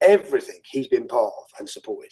everything he's been part of and supported.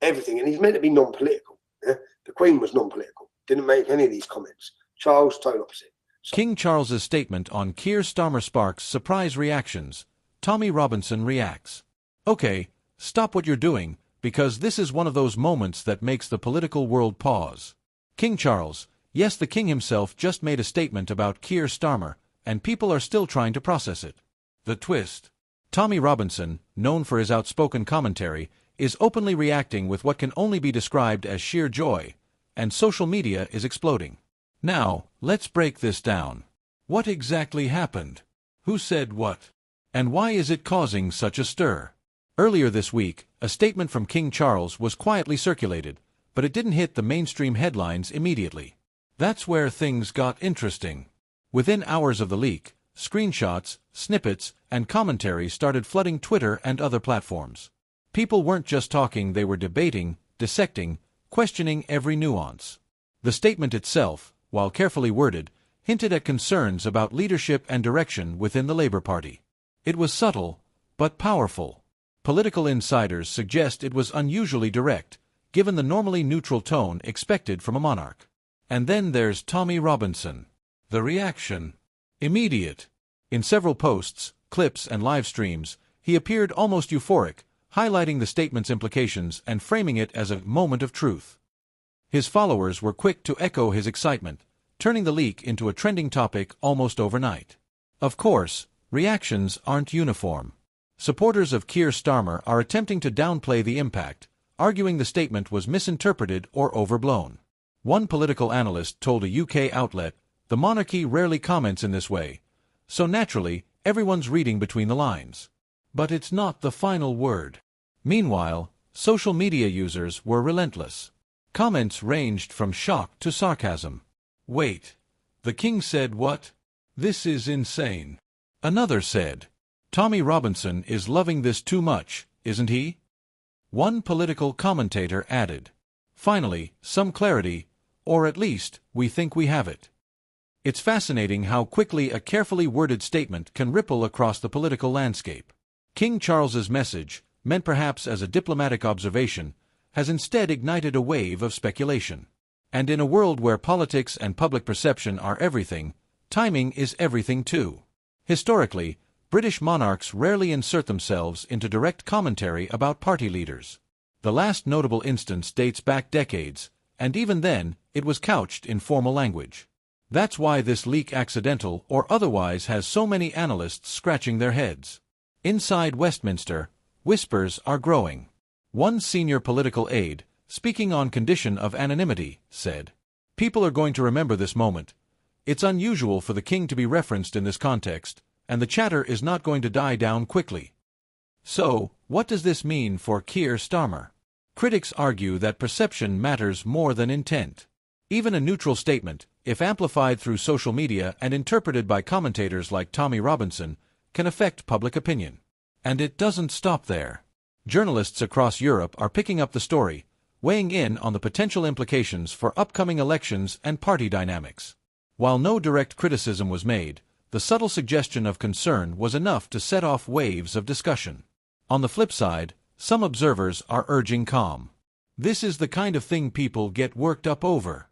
Everything. And he's meant to be non-political. Yeah? The Queen was non-political. Didn't make any of these comments. Charles, total opposite. King Charles's statement on Keir Starmer sparks surprise reactions. Tommy Robinson reacts. Okay, stop what you're doing, because this is one of those moments that makes the political world pause. King Charles, yes, the King himself just made a statement about Keir Starmer, and people are still trying to process it. The twist. Tommy Robinson, known for his outspoken commentary, is openly reacting with what can only be described as sheer joy, and social media is exploding. Now, let's break this down. What exactly happened? Who said what? And why is it causing such a stir? Earlier this week, a statement from King Charles was quietly circulated, but it didn't hit the mainstream headlines immediately. That's where things got interesting. Within hours of the leak, screenshots, snippets, and commentary started flooding Twitter and other platforms. People weren't just talking, they were debating, dissecting, questioning every nuance. The statement itself, while carefully worded, hinted at concerns about leadership and direction within the Labour Party. It was subtle, but powerful. Political insiders suggest it was unusually direct, given the normally neutral tone expected from a monarch. And then there's Tommy Robinson. The reaction. Immediate. In several posts, clips, and live streams, he appeared almost euphoric, highlighting the statement's implications and framing it as a moment of truth. His followers were quick to echo his excitement, turning the leak into a trending topic almost overnight. Of course, reactions aren't uniform. Supporters of Keir Starmer are attempting to downplay the impact, arguing the statement was misinterpreted or overblown. One political analyst told a UK outlet, "The monarchy rarely comments in this way, so naturally, everyone's reading between the lines." But it's not the final word. Meanwhile, social media users were relentless. Comments ranged from shock to sarcasm. "Wait, the King said what? This is insane." Another said, "Tommy Robinson is loving this too much, isn't he?" One political commentator added, "Finally, some clarity, or at least, we think we have it." It's fascinating how quickly a carefully worded statement can ripple across the political landscape. King Charles's message, meant perhaps as a diplomatic observation, has instead ignited a wave of speculation. And in a world where politics and public perception are everything, timing is everything too. Historically, British monarchs rarely insert themselves into direct commentary about party leaders. The last notable instance dates back decades, and even then, it was couched in formal language. That's why this leak, accidental or otherwise, has so many analysts scratching their heads. Inside Westminster, whispers are growing. One senior political aide, speaking on condition of anonymity, said, "People are going to remember this moment. It's unusual for the King to be referenced in this context, and the chatter is not going to die down quickly." So, what does this mean for Keir Starmer? Critics argue that perception matters more than intent. Even a neutral statement, if amplified through social media and interpreted by commentators like Tommy Robinson, can affect public opinion. And it doesn't stop there. Journalists across Europe are picking up the story, weighing in on the potential implications for upcoming elections and party dynamics. While no direct criticism was made, the subtle suggestion of concern was enough to set off waves of discussion. On the flip side, some observers are urging calm. This is the kind of thing people get worked up over.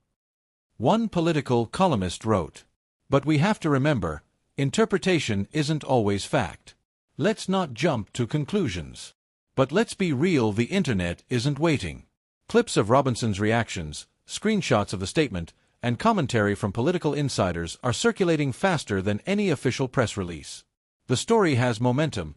One political columnist wrote, "But we have to remember, interpretation isn't always fact. Let's not jump to conclusions. But let's be real, the internet isn't waiting." Clips of Robinson's reactions, screenshots of the statement, and commentary from political insiders are circulating faster than any official press release. The story has momentum,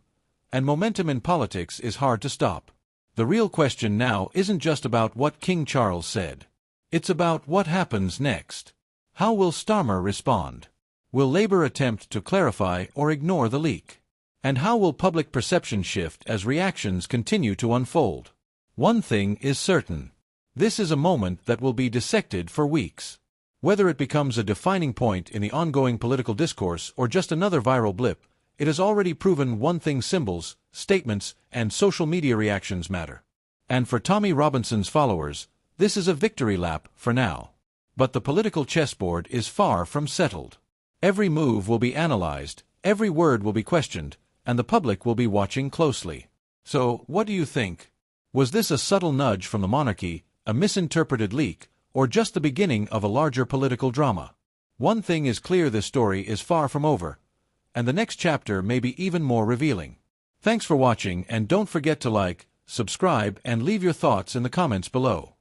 and momentum in politics is hard to stop. The real question now isn't just about what King Charles said. It's about what happens next. How will Starmer respond? Will Labour attempt to clarify or ignore the leak? And how will public perception shift as reactions continue to unfold? One thing is certain. This is a moment that will be dissected for weeks. Whether it becomes a defining point in the ongoing political discourse or just another viral blip, it has already proven one thing: symbols, statements, and social media reactions matter. And for Tommy Robinson's followers, this is a victory lap for now. But the political chessboard is far from settled. Every move will be analyzed, every word will be questioned, and the public will be watching closely. So, what do you think? Was this a subtle nudge from the monarchy, a misinterpreted leak, or just the beginning of a larger political drama? One thing is clear: this story is far from over, and the next chapter may be even more revealing. Thanks for watching, and don't forget to like, subscribe, and leave your thoughts in the comments below.